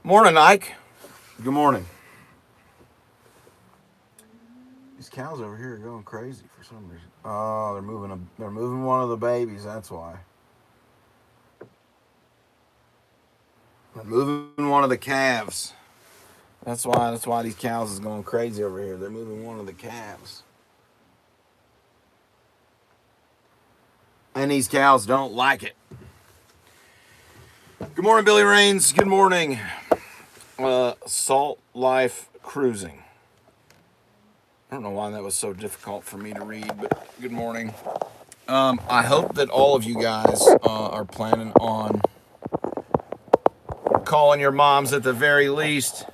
Morning, Ike. Good morning. These cows over here are going crazy for some reason. Oh, they're moving one of the babies. That's why. They're moving one of the calves. That's why these cows is going crazy over here. They're moving one of the calves. And these cows don't like it. Good morning, Billy Rains. Good morning. Salt Life Cruising. I don't know why that was so difficult for me to read, but good morning. I hope that all of you guys are planning on calling your moms at the very least.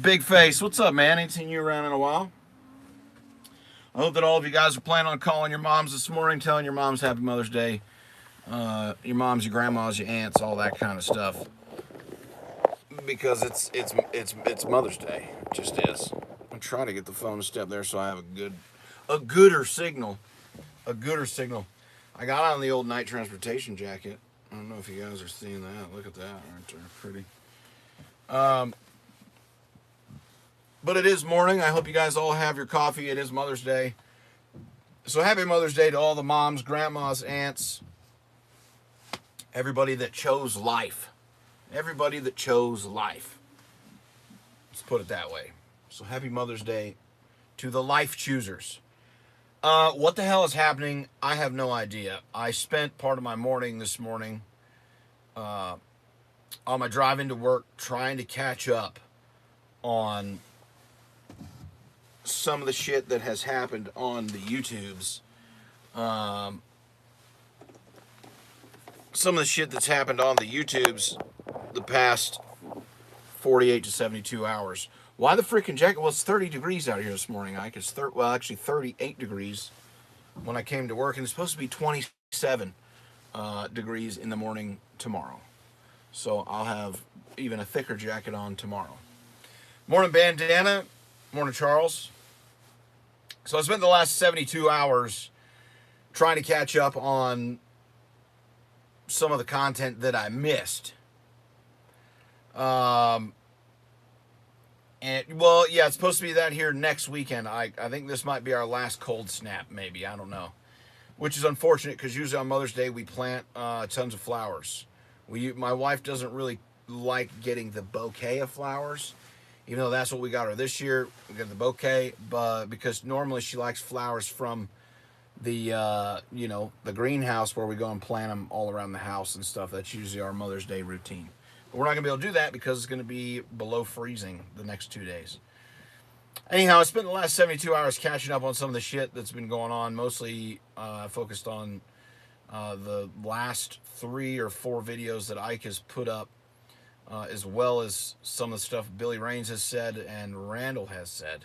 Big Face, what's up, man? Ain't seen you around in a while. I hope that all of you guys are planning on calling your moms this morning, telling your moms Happy Mother's Day. Your moms, your grandmas, your aunts, all that kind of stuff. Because it's Mother's Day. It just is. I'm trying to get the phone to step there so I have a gooder signal. A gooder signal. I got on the old night transportation jacket. I don't know if you guys are seeing that. Look at that right there. Pretty. But it is morning. I hope you guys all have your coffee. It is Mother's Day. So happy Mother's Day to all the moms, grandmas, aunts, everybody that chose life. Everybody that chose life. Let's put it that way. So happy Mother's Day to the life choosers. What the hell is happening? I have no idea. I spent part of my morning this morning on my drive into work trying to catch up on some of the shit that has happened on the YouTubes. Some of the shit that's happened on the YouTubes the past 48 to 72 hours. Why the freaking jacket? Well, it's 30 degrees out here this morning, Ike. It's actually 38 degrees when I came to work, and it's supposed to be 27 degrees in the morning tomorrow. So I'll have even a thicker jacket on tomorrow. Morning, Bandana. Morning, Charles. So I spent the last 72 hours trying to catch up on some of the content that I missed. It's supposed to be that here next weekend. I think this might be our last cold snap, maybe. I don't know. Which is unfortunate because usually on Mother's Day we plant tons of flowers. My wife doesn't really like getting the bouquet of flowers, even though that's what we got her this year. We got the bouquet, but because normally she likes flowers from the greenhouse where we go and plant them all around the house and stuff. That's usually our Mother's Day routine. But we're not going to be able to do that because it's going to be below freezing the next 2 days. Anyhow, I spent the last 72 hours catching up on some of the shit that's been going on. Mostly focused on the last 3 or 4 videos that Ike has put up, as well as some of the stuff Billy Rains has said and Randall has said.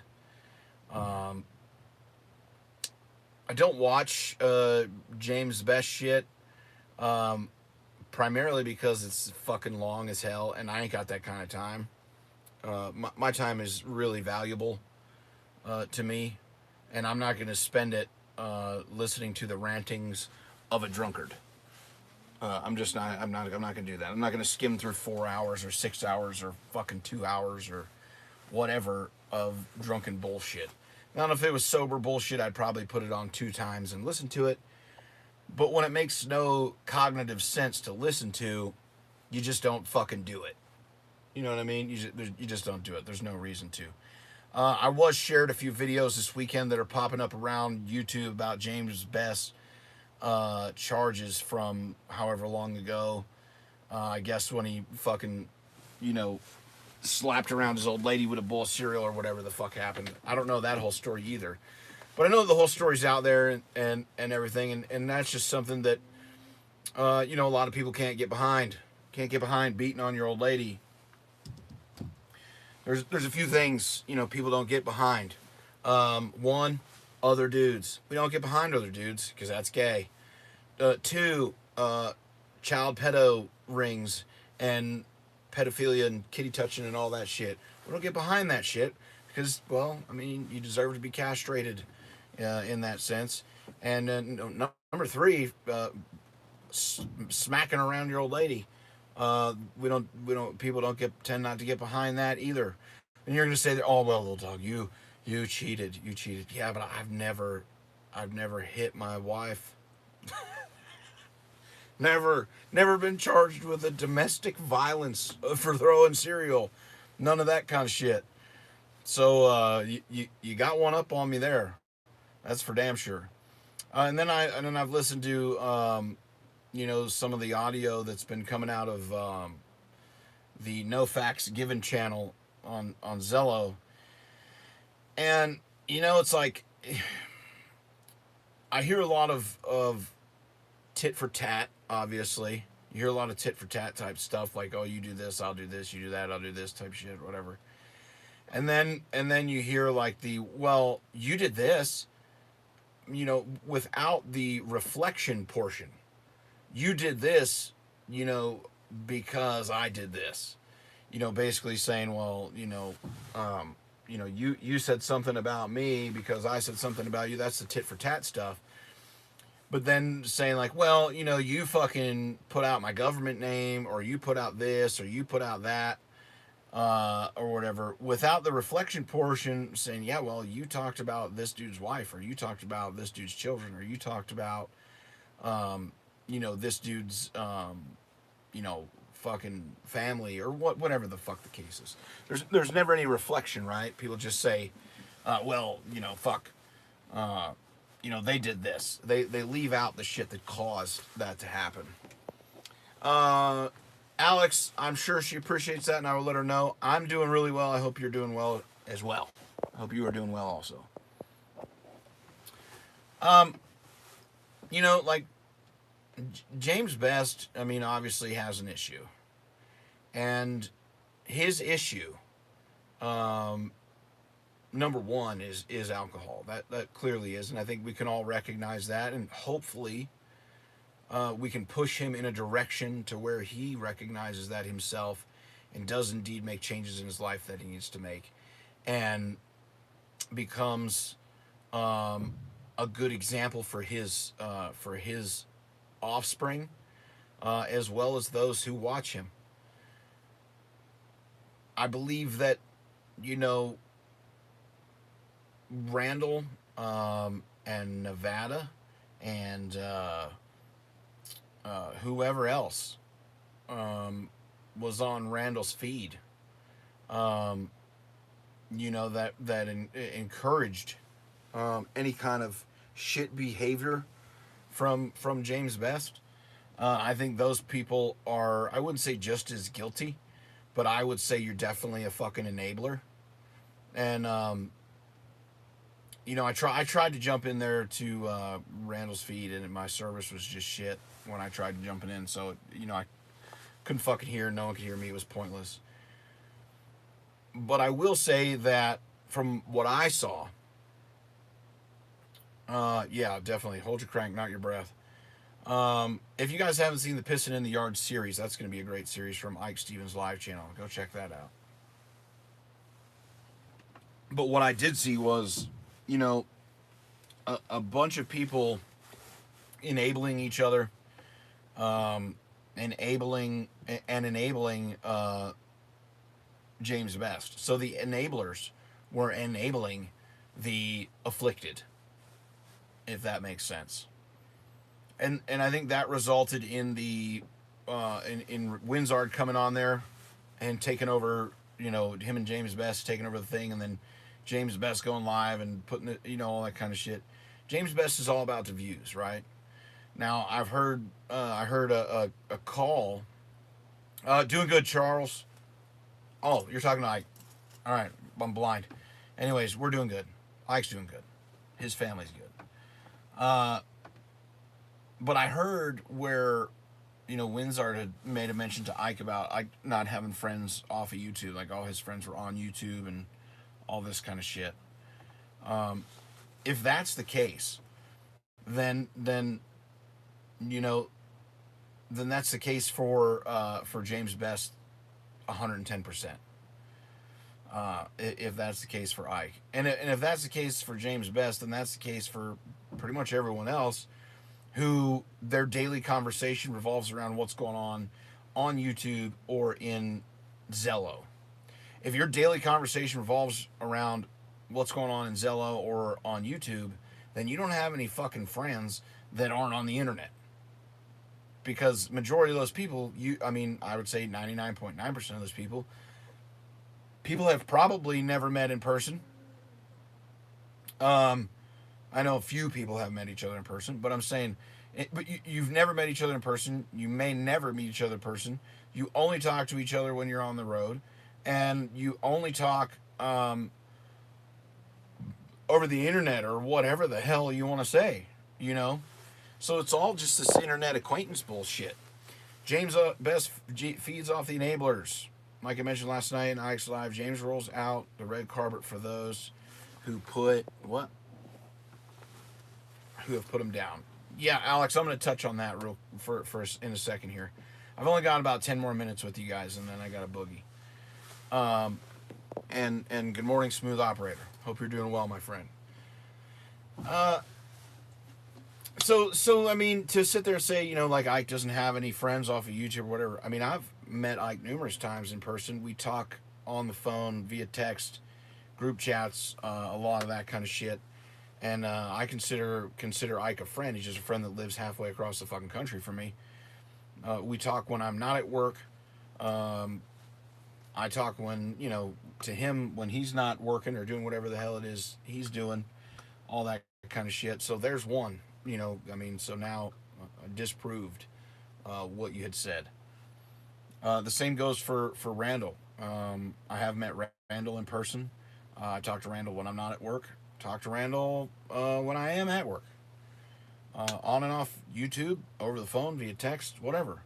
I don't watch James' best shit. Primarily because it's fucking long as hell, and I ain't got that kind of time. My time is really valuable to me, and I'm not going to spend it listening to the rantings of a drunkard. I'm just not. I'm not going to do that. I'm not going to skim through 4 hours or 6 hours or fucking 2 hours or whatever of drunken bullshit. Now, if it was sober bullshit, I'd probably put it on 2 times and listen to it. But when it makes no cognitive sense to listen to, you just don't fucking do it. You know what I mean? You just don't do it. There's no reason to. I was shared a few videos this weekend that are popping up around YouTube about James' best charges from however long ago. I guess when he fucking, slapped around his old lady with a bowl of cereal or whatever the fuck happened. I don't know that whole story either. But I know the whole story's out there and everything, and that's just something that, a lot of people can't get behind. Can't get behind beating on your old lady. There's a few things, people don't get behind. One, other dudes. We don't get behind other dudes because that's gay. 2, child pedo rings and pedophilia and kitty touching and all that shit. We don't get behind that shit because, you deserve to be castrated. In that sense. And number 3, smacking around your old lady. People don't tend not to get behind that either. And you're gonna say that, oh well, Lil Dawg, you cheated. Yeah, but I've never hit my wife. Never been charged with a domestic violence for throwing cereal. None of that kind of shit. So you got one up on me there. That's for damn sure. And then I've listened to some of the audio that's been coming out of the No Facts Given channel on Zello, and it's like I hear a lot of tit for tat. Obviously, you hear a lot of tit for tat type stuff, like, oh, you do this, I'll do this, you do that, I'll do this type shit, whatever. And then you hear like the, well, you did this, without the reflection portion. You did this, because I did this. Basically saying, well, you said something about me because I said something about you. That's the tit for tat stuff. But then saying like, well, you fucking put out my government name, or you put out this, or you put out that, or whatever, without the reflection portion, saying, yeah, well, you talked about this dude's wife, or you talked about this dude's children, or you talked about, this dude's, fucking family, or whatever the fuck the case is. There's never any reflection, right? People just say, well, fuck, they did this. They leave out the shit that caused that to happen. Alex, I'm sure she appreciates that, and I will let her know. I'm doing really well. I hope you're doing well as well. I hope you are doing well also. Like James Best, I mean, obviously has an issue. And his issue, number one, is alcohol. That clearly is, and I think we can all recognize that, and hopefully we can push him in a direction to where he recognizes that himself and does indeed make changes in his life that he needs to make, and becomes a good example for his offspring, as well as those who watch him. I believe that, Randall, and Nevada, and whoever else was on Randall's feed, encouraged any kind of shit behavior from James Best. I think those people are, I wouldn't say just as guilty, but I would say you're definitely a fucking enabler. And I tried to jump in there to Randall's feed, and my service was just shit when I tried jumping in. So I couldn't fucking hear. No one could hear me. It was pointless. But I will say that from what I saw, yeah, definitely hold your crank, not your breath. If you guys haven't seen the Pissin' in the Yard series, that's going to be a great series from Ike Stevens' live channel. Go check that out. But what I did see was, a bunch of people enabling each other, enabling James Best. So the enablers were enabling the afflicted, if that makes sense. And I think that resulted in the in Winzard coming on there and taking over, him and James Best taking over the thing, and then James Best going live and putting it, all that kind of shit. James Best is all about the views, right? Now I heard a call. Doing good, Charles. Oh, you're talking to Ike. All right, I'm blind. Anyways, we're doing good. Ike's doing good. His family's good. But I heard where, Winzard had made a mention to Ike about Ike not having friends off of YouTube. Like, all his friends were on YouTube and all this kind of shit. If that's the case, then that's the case for James Best 110%. If that's the case for Ike. And if that's the case for James Best, then that's the case for pretty much everyone else who their daily conversation revolves around what's going on on YouTube or in Zello. If your daily conversation revolves around what's going on in Zello or on YouTube, then you don't have any fucking friends that aren't on the internet. Because majority of those people, I would say 99.9% of those people have probably never met in person. I know a few people have met each other in person, but I'm saying, but you've never met each other in person. You may never meet each other in person. You only talk to each other when you're on the road, and you only talk over the internet or whatever the hell you want to say, you know? So it's all just this internet acquaintance bullshit. James Best feeds off the enablers. Like I mentioned last night in Ike's Live, James rolls out the red carpet for those who put what? Who have put him down. Yeah, Alex, I'm going to touch on that for in a second here. I've only got about 10 more minutes with you guys, and then I got a boogie. And good morning, Smooth Operator. Hope you're doing well, my friend. So I mean, to sit there and say, you know, like Ike doesn't have any friends off of YouTube or whatever. I mean, I've met Ike numerous times in person. We talk on the phone, via text, group chats, a lot of that kind of shit. And I consider Ike a friend. He's just a friend that lives halfway across the fucking country from me. We talk when I'm not at work. I talk when, you know, to him when he's not working or doing whatever the hell it is he's doing, all that kind of shit. So there's one, you know, I mean, so now disproved what you had said. The same goes for Randall. I have met Randall in person. I talk to Randall when I'm not at work. Talk to Randall when I am at work. On and off YouTube, over the phone, via text, whatever.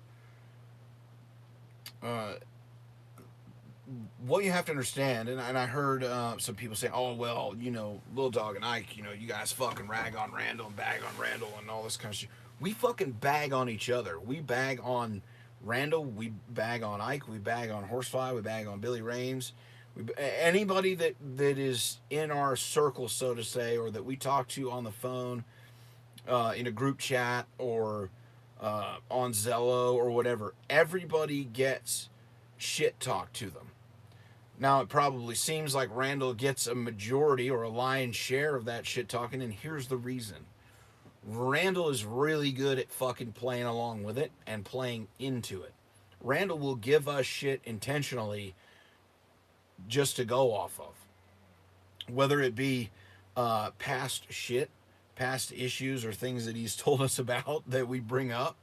What you have to understand, and I heard some people say, oh, well, you know, Lil Dawg and Ike, you know, you guys fucking rag on Randall and bag on Randall and all this kind of shit. We fucking bag on each other. We bag on Randall, we bag on Ike, we bag on Horsefly, we bag on Billy Raines. Anybody that is in our circle, so to say, or that we talk to on the phone, in a group chat, or on Zello or whatever, everybody gets shit talked to them. Now, it probably seems like Randall gets a majority or a lion's share of that shit talking, and here's the reason. Randall is really good at fucking playing along with it and playing into it. Randall will give us shit intentionally just to go off of. Whether it be past shit, past issues, or things that he's told us about that we bring up.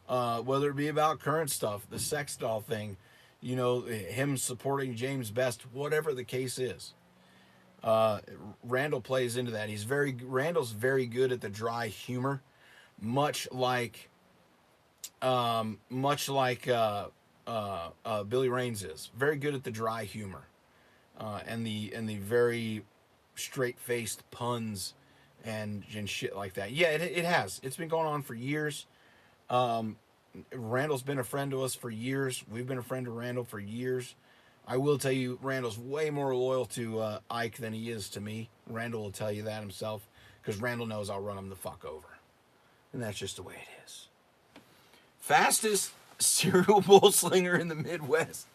Whether it be about current stuff, the sex doll thing, you know, him supporting James Best, whatever the case is. Randall plays into that. Randall's very good at the dry humor, much like Billy Raines is. Very good at the dry humor, and the very straight-faced puns and shit like that. Yeah, it has. It's been going on for years. Randall's been a friend to us for years. We've been a friend to Randall for years. I will tell you, Randall's way more loyal to Ike than he is to me. Randall will tell you that himself, because Randall knows I'll run him the fuck over. And that's just the way it is. Fastest cereal bowl slinger in the Midwest.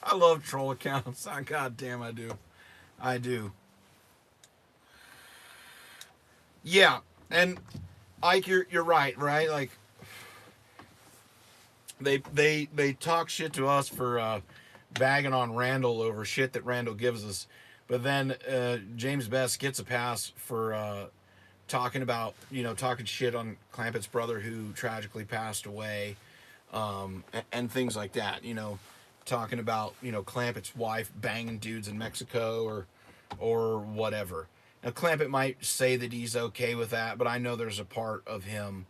I love troll accounts. God damn, I do. I do. Yeah, and Ike, you're right? Like, they talk shit to us for bagging on Randall over shit that Randall gives us, but then James Best gets a pass for talking shit on Clampett's brother who tragically passed away, and things like that. You know, talking about, you know, Clampett's wife banging dudes in Mexico or whatever. Now, Clampett might say that he's okay with that, but I know there's a part of him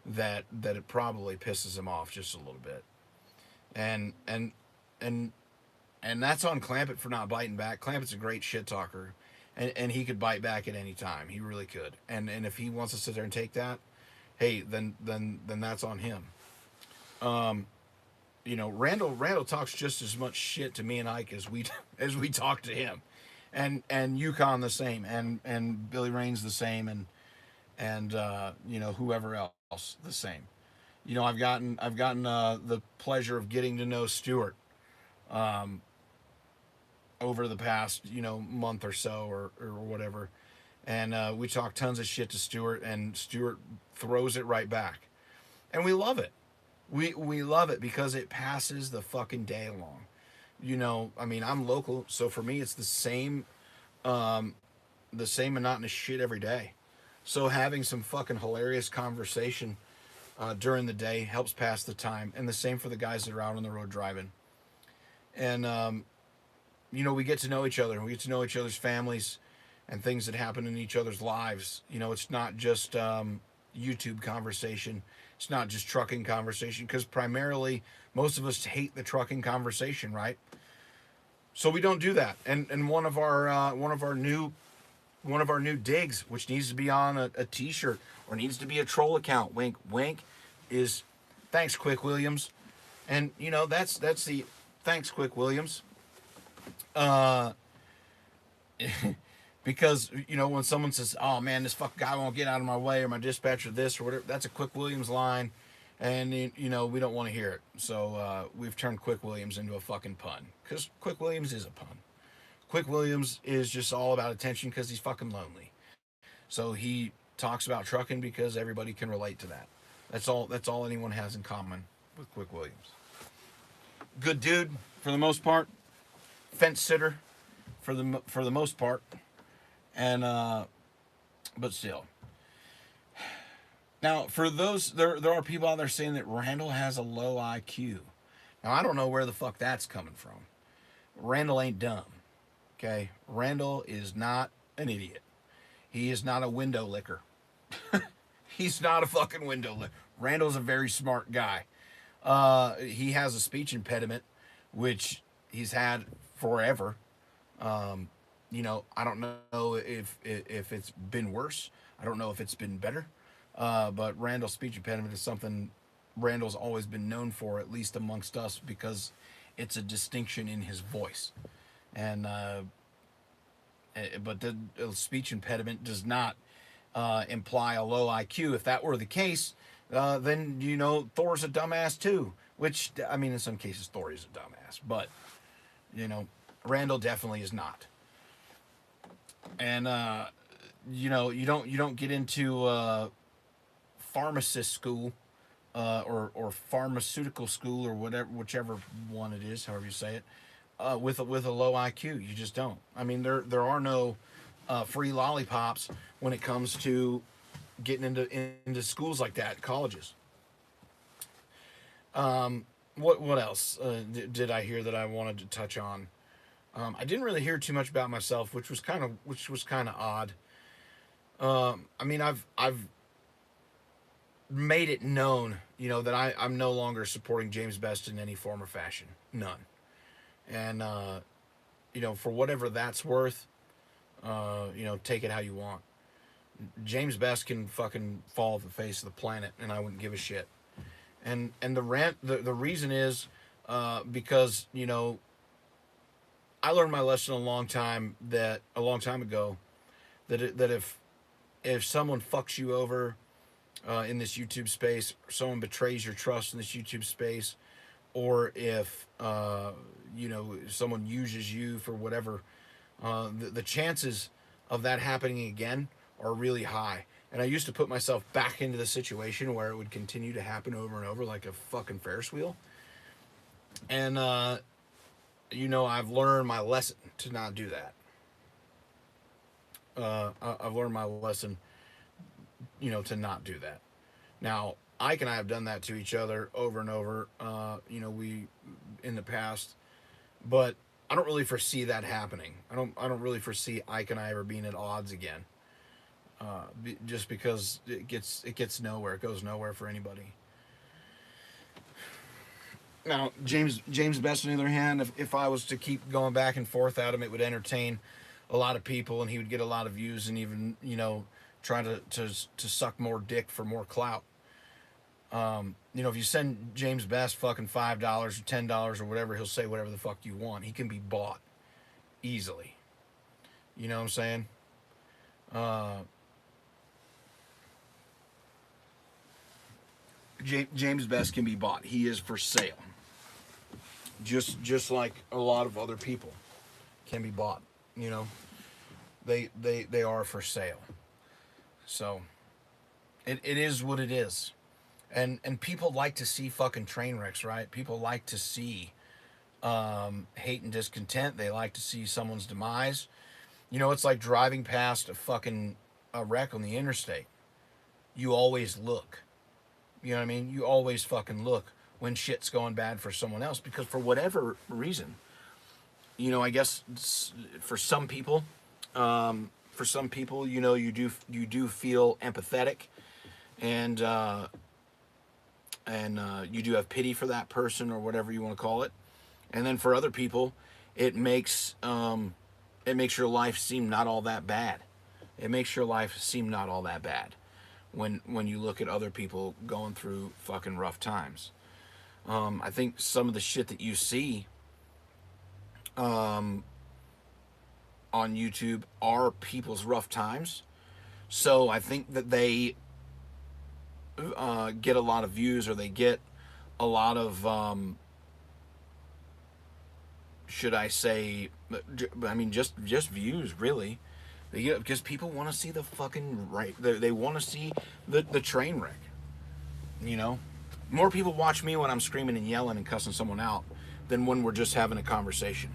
that it probably pisses him off just a little bit. And that's on Clampett for not biting back. Clampett's a great shit talker, and he could bite back at any time. He really could. And if he wants to sit there and take that, hey, then that's on him. You know, Randall talks just as much shit to me and Ike as we talk to him. And Yukon the same, and Billy Raines the same, and you know, whoever else the same. You know, I've gotten the pleasure of getting to know Stuart over the past, you know, month or so, or whatever. And we talk tons of shit to Stuart, and Stuart throws it right back, and we love it. We love it because it passes the fucking day along. You know, I mean, I'm local, so for me, it's the same monotonous shit every day. So having some fucking hilarious conversation during the day helps pass the time, and the same for the guys that are out on the road driving. And you know, we get to know each other, and we get to know each other's families and things that happen in each other's lives. You know, it's not just YouTube conversation. It's not just trucking conversation, because primarily most of us hate the trucking conversation, right? So we don't do that. And one of our new digs, which needs to be on a t-shirt or needs to be a troll account, wink wink, is thanks Quick Williams. And you know, that's the thanks Quick Williams. Uh because you know, when someone says, "Oh man, this fuck guy won't get out of my way," or "my dispatcher this," or whatever, that's a Quick Williams line, and you know, we don't want to hear it. So we've turned Quick Williams into a fucking pun, because Quick Williams is a pun. Quick Williams is just all about attention because he's fucking lonely. So he talks about trucking because everybody can relate to that. That's all anyone has in common with Quick Williams. Good dude for the most part, fence sitter for the most part, and but still. Now, for those, there are people out there saying that Randall has a low IQ. Now, I don't know where the fuck that's coming from. Randall ain't dumb. Okay, Randall is not an idiot. He is not a window licker. He's not a fucking window licker. Randall's a very smart guy. He has a speech impediment, which he's had forever. You know, I don't know if it's been worse. I don't know if it's been better. But Randall's speech impediment is something Randall's always been known for, at least amongst us, because it's a distinction in his voice. And but the speech impediment does not imply a low IQ. If that were the case, then you know, Thor's a dumbass too. Which, I mean, in some cases Thor is a dumbass, but you know, Randall definitely is not. And you know, you don't get into pharmacist school or pharmaceutical school, or whatever, whichever one it is, however you say it, with a low IQ. You just don't. I mean, there are no free lollipops when it comes to getting into schools like that, colleges. What else did I hear that I wanted to touch on? I didn't really hear too much about myself, which was kind of odd. I mean, I've made it known, you know, that I'm no longer supporting James Best in any form or fashion, none. And you know, for whatever that's worth, you know, take it how you want. James Best can fucking fall off the face of the planet, and I wouldn't give a shit. And the reason is because, you know, I learned my lesson a long time ago, that if someone fucks you over in this YouTube space, or someone betrays your trust in this YouTube space, or if you know, someone uses you for whatever, the chances of that happening again are really high. And I used to put myself back into the situation where it would continue to happen over and over like a fucking Ferris wheel. And you know, I've learned my lesson to not do that. I've learned my lesson, you know, to not do that. Now, Ike and I have done that to each other over and over, you know, we in the past, but I don't really foresee that happening. I don't really foresee Ike and I ever being at odds again. Just because it gets nowhere, it goes nowhere for anybody. Now, James Best, on the other hand, if I was to keep going back and forth at him, it would entertain a lot of people, and he would get a lot of views, and even, you know, try to suck more dick for more clout. You know, if you send James Best fucking $5 or $10 or whatever, he'll say whatever the fuck you want. He can be bought easily. You know what I'm saying? Uh, James Best can be bought. He is for sale. Just like a lot of other people can be bought. You know, they are for sale. So it is what it is. And people like to see fucking train wrecks, right? People like to see hate and discontent. They like to see someone's demise. You know, it's like driving past a wreck on the interstate. You always look. You know what I mean? You always fucking look when shit's going bad for someone else, because for whatever reason, you know, I guess for some people, you know, you do feel empathetic, and you do have pity for that person, or whatever you want to call it. And then for other people, it makes your life seem not all that bad. It makes your life seem not all that bad when you look at other people going through fucking rough times. I think some of the shit that you see on YouTube are people's rough times. So I think that they get a lot of views, or they get a lot of, should I say, I mean, just views, really. Because people want to see the fucking they want to see the train wreck. You know, more people watch me when I'm screaming and yelling and cussing someone out than when we're just having a conversation.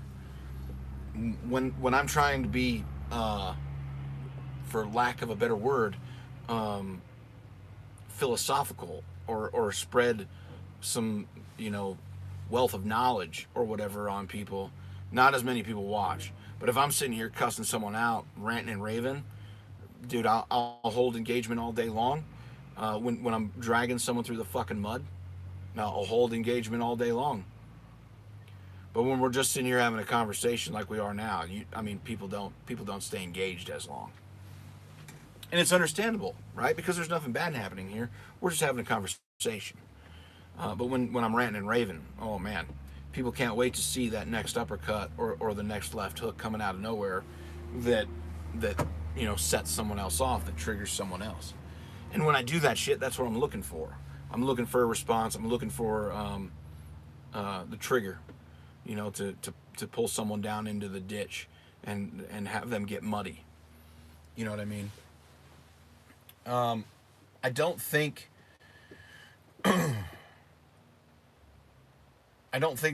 When I'm trying to be, for lack of a better word, philosophical, or spread some, you know, wealth of knowledge or whatever on people, not as many people watch. But if I'm sitting here cussing someone out, ranting and raving, dude, I'll hold engagement all day long. When I'm dragging someone through the fucking mud, I'll hold engagement all day long. But when we're just sitting here having a conversation like we are now, people don't stay engaged as long. And it's understandable, right? Because there's nothing bad happening here. We're just having a conversation. But when I'm ranting and raving, oh man, people can't wait to see that next uppercut or the next left hook coming out of nowhere that you know, sets someone else off, that triggers someone else. And when I do that shit, that's what I'm looking for. I'm looking for a response. I'm looking for the trigger, you know, to pull someone down into the ditch and have them get muddy. You know what I mean? I don't think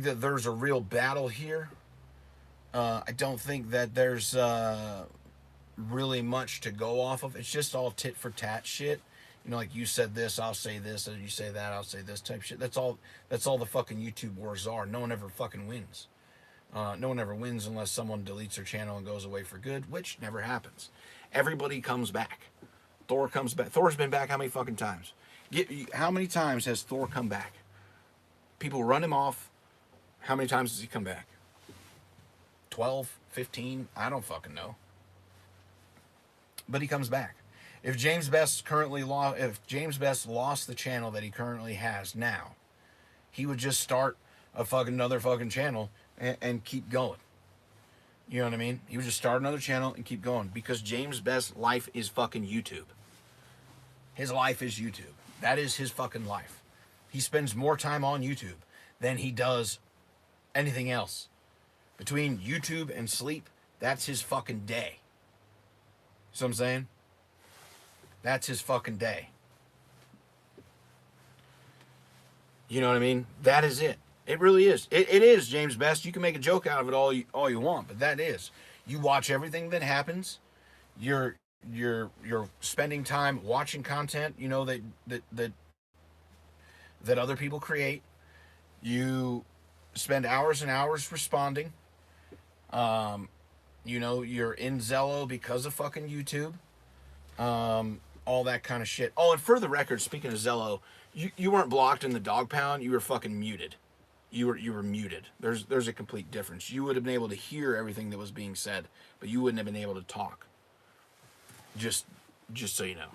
that there's a real battle here. I don't think that there's really much to go off of. It's just all tit for tat shit. You know, like, you said this, I'll say this, and you say that, I'll say this type shit. That's all the fucking YouTube wars are. No one ever fucking wins. No one ever wins unless someone deletes their channel and goes away for good, which never happens. Everybody comes back. Thor comes back. Thor's been back how many fucking times? How many times has Thor come back? People run him off. How many times does he come back? 12, 15? I don't fucking know. But he comes back. If James Best lost the channel that he currently has now, he would just start another fucking channel and keep going. You know what I mean? He would just start another channel and keep going, because James Best's life is fucking YouTube. His life is YouTube. That is his fucking life. He spends more time on YouTube than he does anything else. Between YouTube and sleep, that's his fucking day. See what I'm saying? That's his fucking day. You know what I mean? That is it. It really is. It is, James Best. You can make a joke out of it all you want, but that is. You watch everything that happens. You're spending time watching content, you know, that other people create. You spend hours and hours responding. You know, you're in Zello because of fucking YouTube. All that kind of shit. Oh, and for the record, speaking of Zello, you weren't blocked in the Dawgpound. You were fucking muted. You were muted. There's a complete difference. You would have been able to hear everything that was being said, but you wouldn't have been able to talk. Just so you know,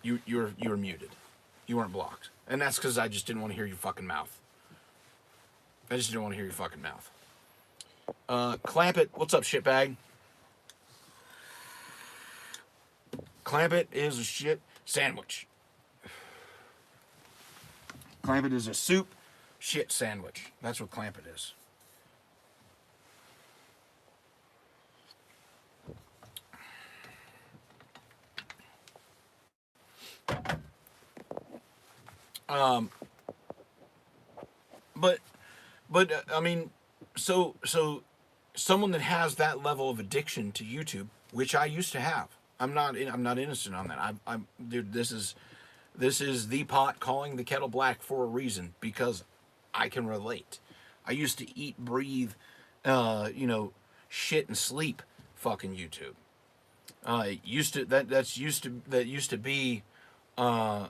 you were muted. You weren't blocked, and that's because I just didn't want to hear your fucking mouth. I just didn't want to hear your fucking mouth. Clamp it. What's up, shitbag? Clamp it is a shit sandwich. Clamp it is a soup shit sandwich. That's what Clamp it is. But I mean, so someone that has that level of addiction to YouTube, which I used to have. I'm not innocent on that. Dude, this is the pot calling the kettle black for a reason, because I can relate. I used to eat, breathe, shit and sleep fucking YouTube. It used to that used to be my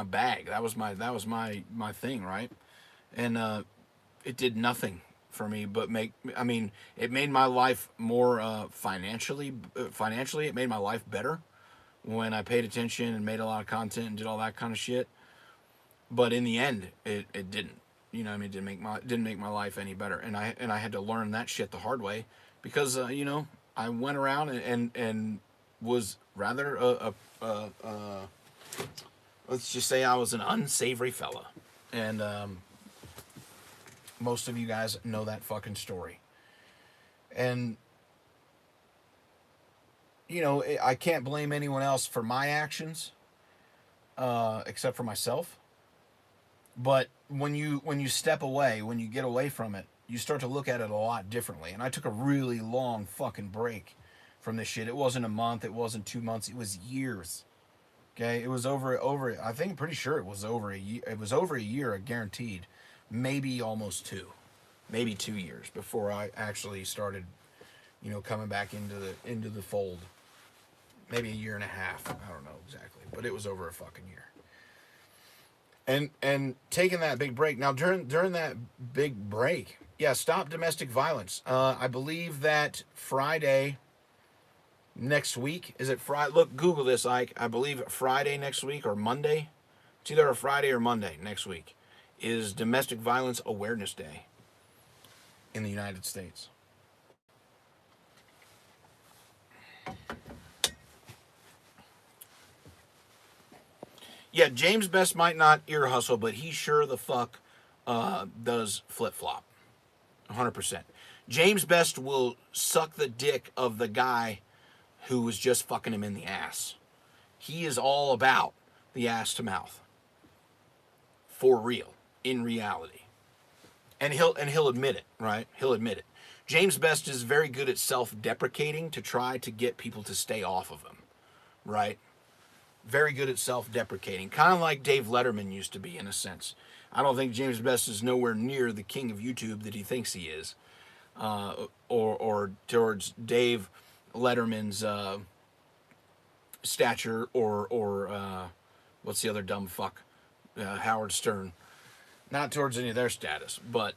bag. That was my thing, right? And it did nothing for me but it made my life more financially, it made my life better when I paid attention and made a lot of content and did all that kind of shit. But in the end, it didn't. You know what I mean? It didn't make my life any better. And I had to learn that shit the hard way, because I went around and was rather let's just say I was an unsavory fella. And most of you guys know that fucking story. And I can't blame anyone else for my actions, except for myself. But when you step away, when you get away from it, you start to look at it a lot differently. And I took a really long fucking break from this shit. It wasn't a month, it wasn't 2 months, it was years. Okay, it was over. I think, pretty sure it was over a year. It was over a year, guaranteed. Maybe almost 2, maybe 2 years before I actually started, coming back into the fold. Maybe a year and a half. I don't know exactly, but it was over a fucking year. And taking that big break. Now during that big break, yeah, stop domestic violence. I believe that Friday next week, is it Friday? Look, Google this, Ike. I believe Friday next week or Monday. It's either a Friday or Monday next week is Domestic Violence Awareness Day in the United States. Yeah, James Best might not ear hustle, but he sure the fuck does flip-flop. 100%. James Best will suck the dick of the guy who was just fucking him in the ass. He is all about the ass to mouth. For real. In reality. And he'll admit it, right? He'll admit it. James Best is very good at self-deprecating to try to get people to stay off of him, right? Very good at self-deprecating. Kind of like Dave Letterman used to be, in a sense. I don't think James Best is nowhere near the king of YouTube that he thinks he is. Or towards Dave Letterman's stature, or what's the other dumb fuck? Howard Stern. Not towards any of their status, but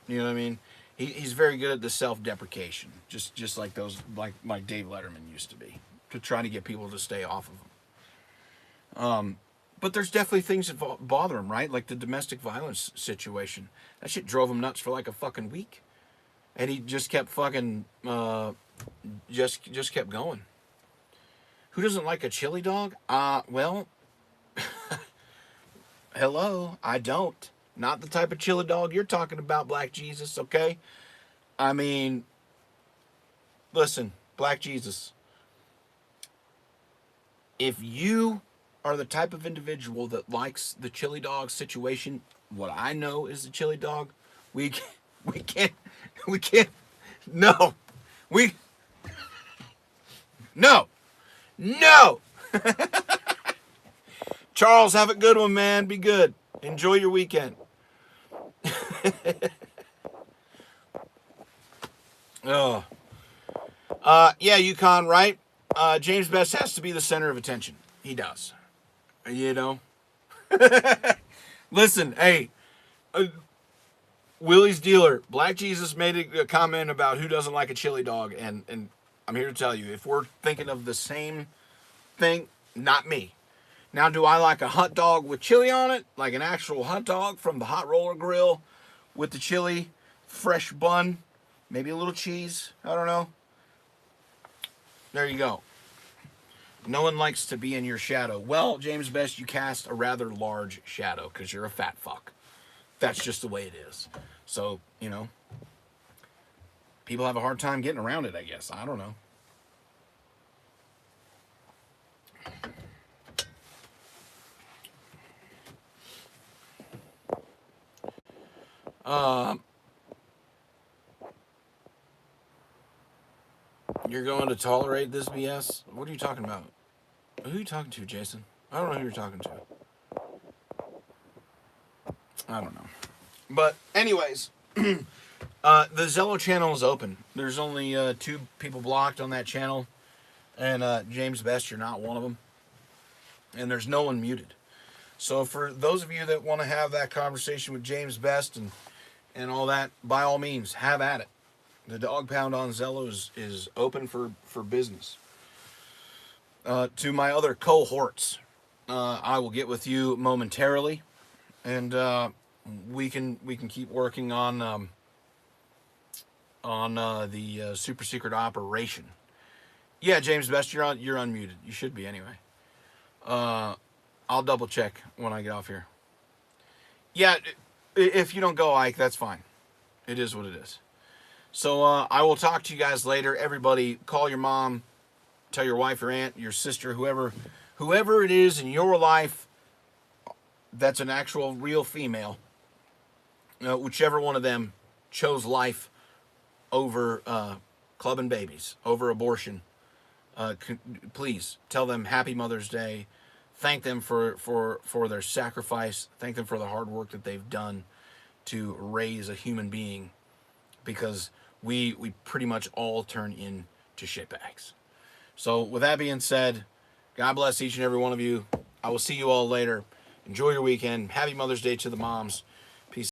you know what I mean? He's very good at the self-deprecation. Just like those, like Dave Letterman used to be. To try to get people to stay off of him. But there's definitely things that bother him, right? Like the domestic violence situation. That shit drove him nuts for like a fucking week. And he just kept fucking, just kept going. Who doesn't like a chili dog? Well, hello, I don't. Not the type of chili dog you're talking about, Black Jesus, okay? I mean, listen, Black Jesus. If you are the type of individual that likes the chili dog situation, what I know is the chili dog, we can't, no, no. Charles, have a good one, man. Be good. Enjoy your weekend. Oh. Yeah, Yukon, right? James Best has to be the center of attention. He does. You know? Listen, hey, Willie's Dealer, Black Jesus made a comment about who doesn't like a chili dog, and I'm here to tell you, if we're thinking of the same thing, not me. Now, do I like a hot dog with chili on it? Like an actual hot dog from the hot roller grill with the chili, fresh bun, maybe a little cheese, I don't know. There you go. No one likes to be in your shadow. Well, James Best, you cast a rather large shadow because you're a fat fuck. That's just the way it is. So, you know, people have a hard time getting around it, I guess. I don't know. You're going to tolerate this BS? What are you talking about? Who are you talking to, Jason? I don't know who you're talking to. I don't know. But anyways, the Zello channel is open. There's only 2 people blocked on that channel. And James Best, you're not one of them. And there's no one muted. So for those of you that want to have that conversation with James Best and all that, by all means, have at it. The Dawgpound on Zello is open for business. To my other cohorts, I will get with you momentarily, and we can keep working on the super secret operation. Yeah, James Best, you're unmuted. You should be anyway. I'll double check when I get off here. Yeah, if you don't go, Ike, that's fine. It is what it is. So I will talk to you guys later. Everybody, call your mom, tell your wife, your aunt, your sister, whoever it is in your life that's an actual real female, whichever one of them chose life over clubbing babies, over abortion. Please tell them Happy Mother's Day. Thank them for their sacrifice. Thank them for the hard work that they've done to raise a human being, because we pretty much all turn into shitbags. So with that being said, God bless each and every one of you. I will see you all later. Enjoy your weekend. Happy Mother's Day to the moms.